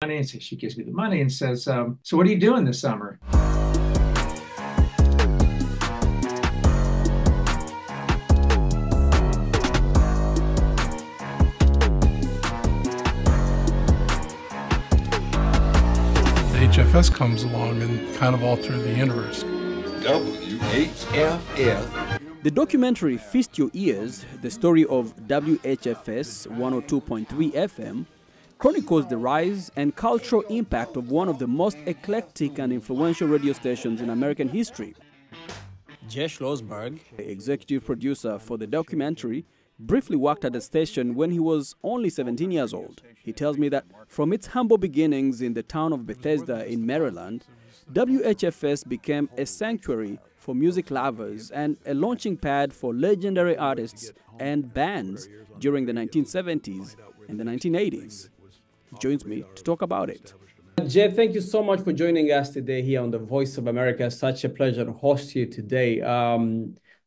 money. And so she gives me the money and says, so what are you doing this summer? HFS comes along and kind of alters the universe. WHFS. The documentary Feast Your Ears, the story of WHFS 102.3 FM, chronicles the rise and cultural impact of one of the most eclectic and influential radio stations in American history. Jay Schlossberg, the executive producer for the documentary, briefly worked at the station when he was only 17 years old. He tells me that from its humble beginnings in the town of Bethesda in Maryland, WHFS became a sanctuary for music lovers and a launching pad for legendary artists and bands during the 1970s and the 1980s. He joins me to talk about it. Jay, thank you so much for joining us today here on the Voice of America. Such a pleasure to host you today.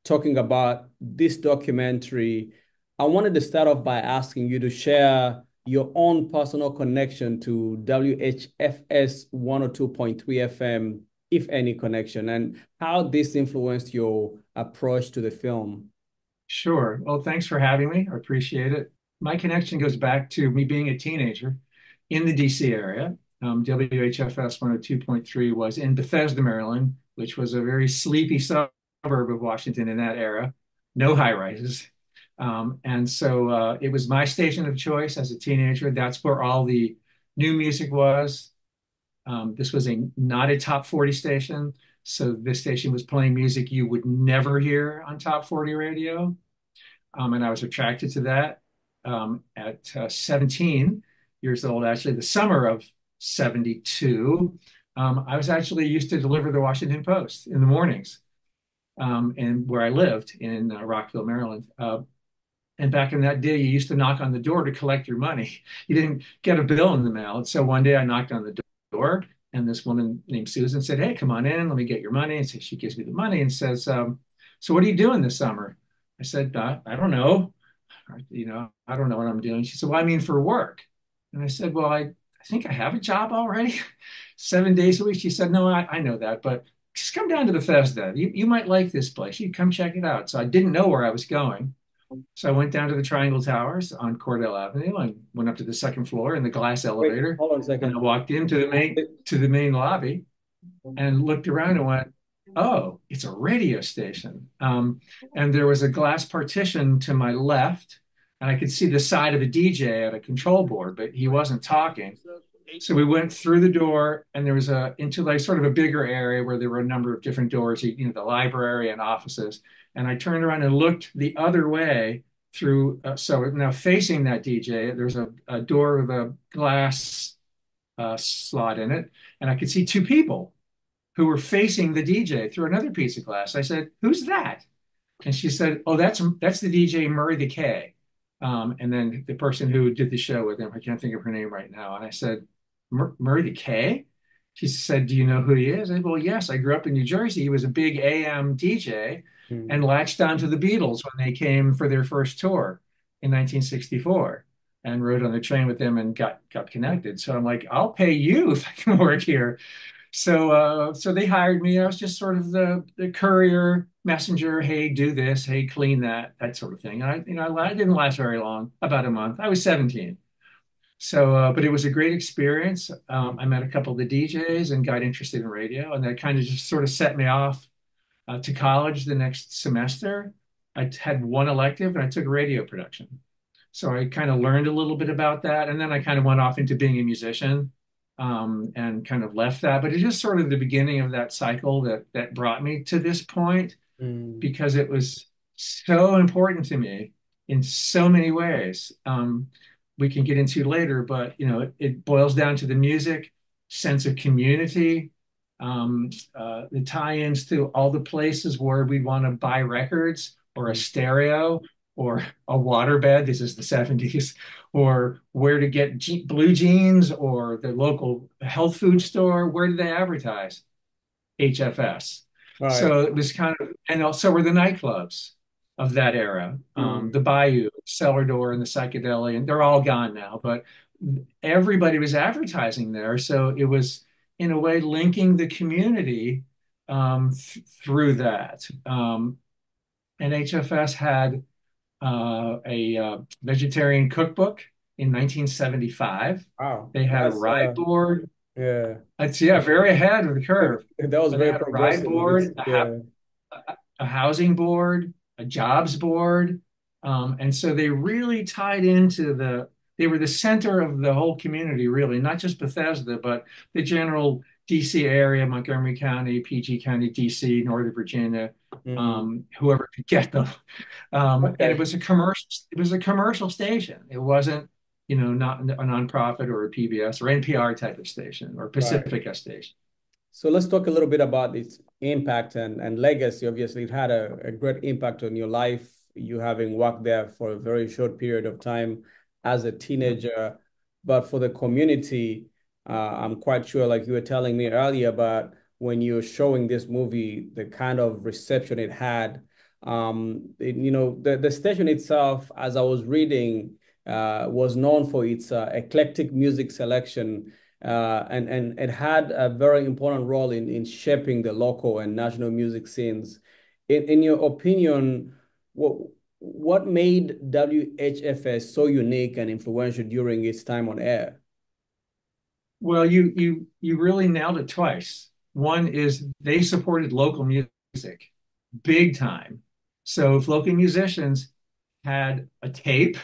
Talking about this documentary, I wanted to start off by asking you to share your own personal connection to WHFS 102.3 FM, if any connection, and how this influenced your approach to the film. Sure. Well, thanks for having me. I appreciate it. My connection goes back to me being a teenager in the DC area. WHFS 102.3 was in Bethesda, Maryland, which was a very sleepy suburb of Washington in that era. No high rises. And so it was my station of choice as a teenager. That's where all the new music was. This was not a top 40 station. So this station was playing music you would never hear on top 40 radio. And I was attracted to that. At 17 years old, actually, the summer of 72, I was actually used to deliver the Washington Post in the mornings, and where I lived in Rockville, Maryland. And back in that day, you used to knock on the door to collect your money. You didn't get a bill in the mail. And so one day I knocked on the door, and this woman named Susan said, "Hey, come on in, let me get your money." And so she gives me the money and says, so what are you doing this summer? I said, I don't know. I don't know what I'm doing. She said, well, I mean for work. And I said, well, I think I have a job already, 7 days a week. She said, no, I know that, but just come down to Bethesda. You might like this place. You come check it out. So I didn't know where I was going. So I went down to the Triangle Towers on Cordell Avenue and went up to the second floor in the glass elevator. Hold on a second. And I walked into the main lobby and looked around and went, oh, it's a radio station. And there was a glass partition to my left, and I could see the side of a DJ at a control board, but he wasn't talking. So we went through the door, and there was into like sort of a bigger area where there were a number of different doors, the library and offices. And I turned around and looked the other way through. So now facing that DJ, there's a door with a glass slot in it, and I could see two people who were facing the DJ through another piece of glass. I said, "Who's that?" And she said, "Oh, that's the DJ Murray the K." And then the person who did the show with him, I can't think of her name right now. And I said, Murray the K? She said, "Do you know who he is?" I said, "Well, yes, I grew up in New Jersey. He was a big AM DJ and latched on to the Beatles when they came for their first tour in 1964 and rode on the train with them and got connected." So I'm like, "I'll pay you if I can work here." So they hired me. I was just sort of the courier messenger. Hey, do this. Hey, clean that sort of thing. And I didn't last very long, about a month. I was 17. So, but it was a great experience. I met a couple of the DJs and got interested in radio, and that kind of just sort of set me off to college the next semester. I had one elective, and I took radio production. So I kind of learned a little bit about that, and then I kind of went off into being a musician. And kind of left that. But it's just sort of the beginning of that cycle that brought me to this point because it was so important to me in so many ways. We can get into later, but it boils down to the music, sense of community, the tie-ins to all the places where we want to buy records or a stereo or a waterbed. This is the 70s. Or where to get blue jeans or the local health food store. Where did they advertise? HFS. Right. So it was kind of, and also were the nightclubs of that era. The Bayou, Cellar Door, and the Psychedelia, and they're all gone now. But everybody was advertising there. So it was, in a way, linking the community through that. And HFS had a vegetarian cookbook in 1975. Wow, They had a that's ride board. yeah, It's, yeah, very ahead of the curve. that was But they very had a ride progressive on this. board, Yeah. a housing board, a jobs board. And so they really tied into they were the center of the whole community, really, not just Bethesda, but the general DC area, Montgomery County, PG County, DC, Northern Virginia, Mm. whoever could get them. And Okay. it was a commercial station. It wasn't, not a nonprofit or a PBS or NPR type of station or Right. Pacifica station. So let's talk a little bit about its impact and legacy. Obviously, it had a great impact on your life, you having worked there for a very short period of time as a teenager. But for the community, I'm quite sure, like you were telling me earlier, about when you were showing this movie, the kind of reception it had. The station itself, as I was reading, was known for its eclectic music selection, and it had a very important role in shaping the local and national music scenes. In your opinion, what what made WHFS so unique and influential during its time on air? Well, you really nailed it twice. One is they supported local music big time. So if local musicians had a tape,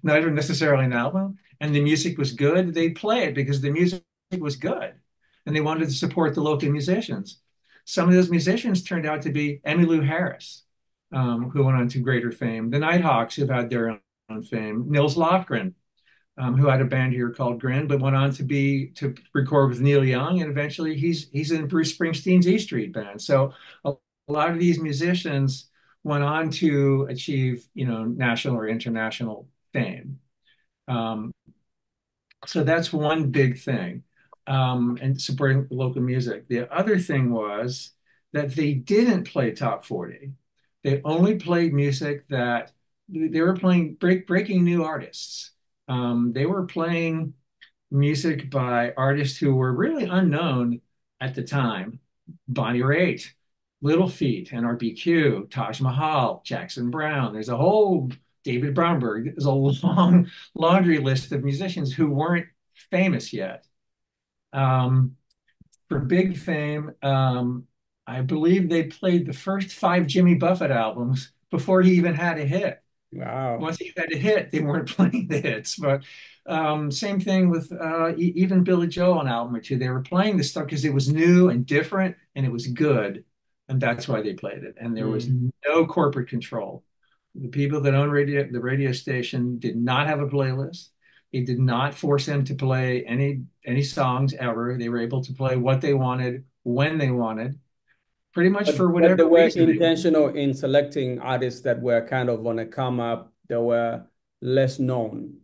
not even necessarily an album, and the music was good, they'd play it because the music was good. And they wanted to support the local musicians. Some of those musicians turned out to be Emmylou Harris, who went on to greater fame, the Nighthawks, who've had their own fame, Nils Lofgren, who had a band here called Grin, but went on to record with Neil Young, and eventually he's in Bruce Springsteen's E Street Band. So a lot of these musicians went on to achieve, national or international fame. Um, so that's one big thing, and supporting local music. The other thing was that they didn't play top 40. They only played music that they were playing breaking new artists. They were playing music by artists who were really unknown at the time. Bonnie Raitt, Little Feat, NRBQ, Taj Mahal, Jackson Brown. There's a whole David Brownberg. There's a long laundry list of musicians who weren't famous yet. Um, for big fame, I believe they played the first five Jimmy Buffett albums before he even had a hit. Wow. Once he had a hit, they weren't playing the hits. But same thing with even Billy Joel, an album or two. They were playing this stuff because it was new and different and it was good. And that's why they played it. And there was Mm. no corporate control. The people that own the radio station did not have a playlist. It did not force them to play any songs ever. They were able to play what they wanted when they wanted, pretty much for But they whatever were reason they wanted. intentional in selecting artists that were kind of on a come up, that were less known.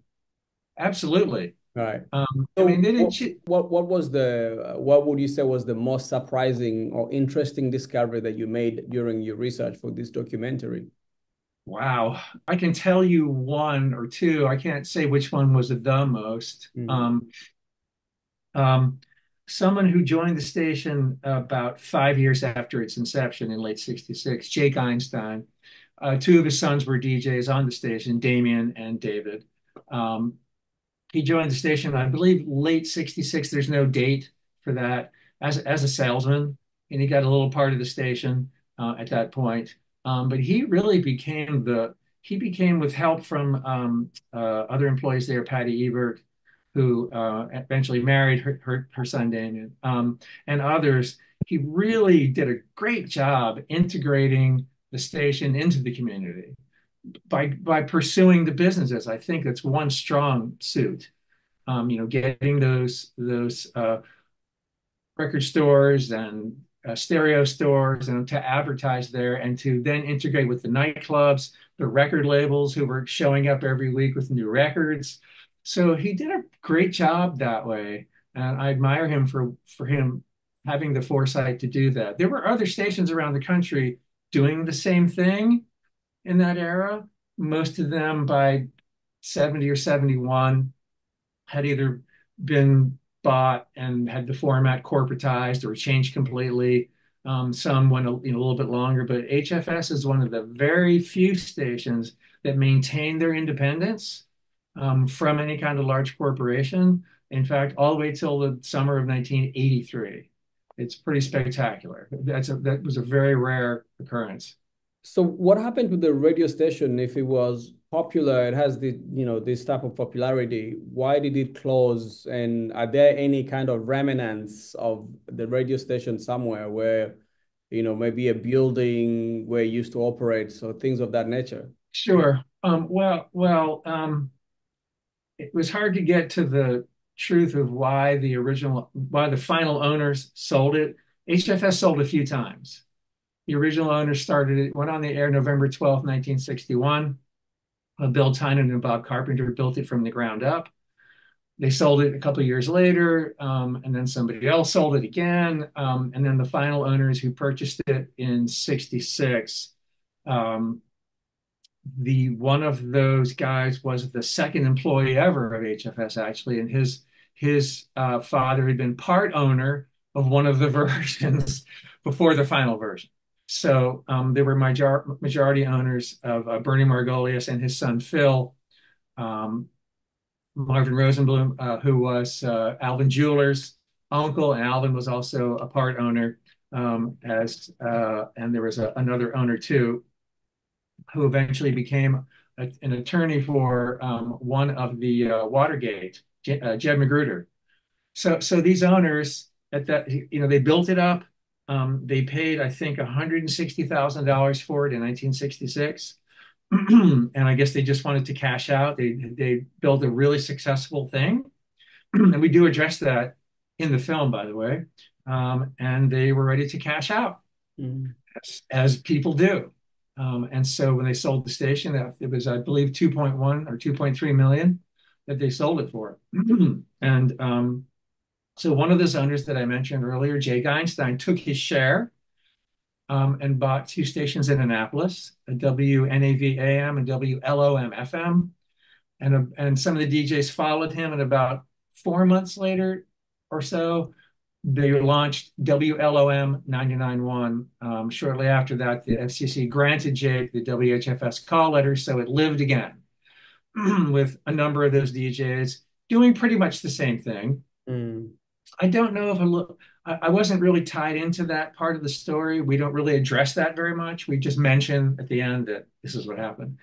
Absolutely. Right. I mean, So they didn't. what would you say was the most surprising or interesting discovery that you made during your research for this documentary? Wow. I can tell you one or two. I can't say which one was the most. Mm. Um, Someone who joined the station about 5 years after its inception in late 66, Jake Einstein. Two of his sons were DJs on the station, Damien and David. Um, he joined the station, I believe, late 66. There's no date for that, as a salesman. And he got a little part of the station at that point. But he became, with help from other employees there, Patty Ebert, who eventually married her son Damien, and others. He really did a great job integrating the station into the community by pursuing the businesses. I think that's one strong suit. Getting those record stores and stereo stores and to advertise there and to then integrate with the nightclubs, the record labels who were showing up every week with new records. So he did a great job that way. And I admire him for him having the foresight to do that. There were other stations around the country doing the same thing in that era, most of them by 70 or 71 had either been bought and had the format corporatized or changed completely. Some went a little bit longer, but HFS is one of the very few stations that maintain their independence from any kind of large corporation. In fact, all the way till the summer of 1983. It's pretty spectacular. That was a very rare occurrence. So what happened to the radio station if it was popular? It has this type of popularity. Why did it close? And are there any kind of remnants of the radio station somewhere where, maybe a building where it used to operate, so things of that nature? Sure. It was hard to get to the truth of why the final owners sold it. HFS sold a few times. The original owners went on the air November 12th, 1961. Bill Tynan and Bob Carpenter built it from the ground up. They sold it a couple of years later, and then somebody else sold it again. And then the final owners who purchased it in 66, um, one of those guys was the second employee ever of HFS, actually, and his father had been part owner of one of the versions before the final version. So they were majority owners of Bernie Margolius and his son Phil, um, Marvin Rosenblum, who was Alvin Jeweler's uncle, and Alvin was also a part owner, and there was another owner too, who eventually became an attorney for one of the Watergate, Jed Magruder. So these owners at that, they built it up. They paid, I think, $160,000 for it in 1966. And I guess they just wanted to cash out. They built a really successful thing. And we do address that in the film, by the way. And they were ready to cash out, Mm. as people do. And so when they sold the station, it was, I believe, 2.1 or 2.3 million that they sold it for. And so one of those owners that I mentioned earlier, Jay Geinstein, took his share and bought two stations in Annapolis, a WNAV AM and WLOM FM. And some of the DJs followed him, and about 4 months later or so, they launched WLOM 99.1. Shortly after that, the FCC granted Jake the WHFS call letter, so it lived again with a number of those DJs doing pretty much the same thing. Mm. I don't know if I wasn't really tied into that part of the story. We don't really address that very much. We just mention at the end that this is what happened.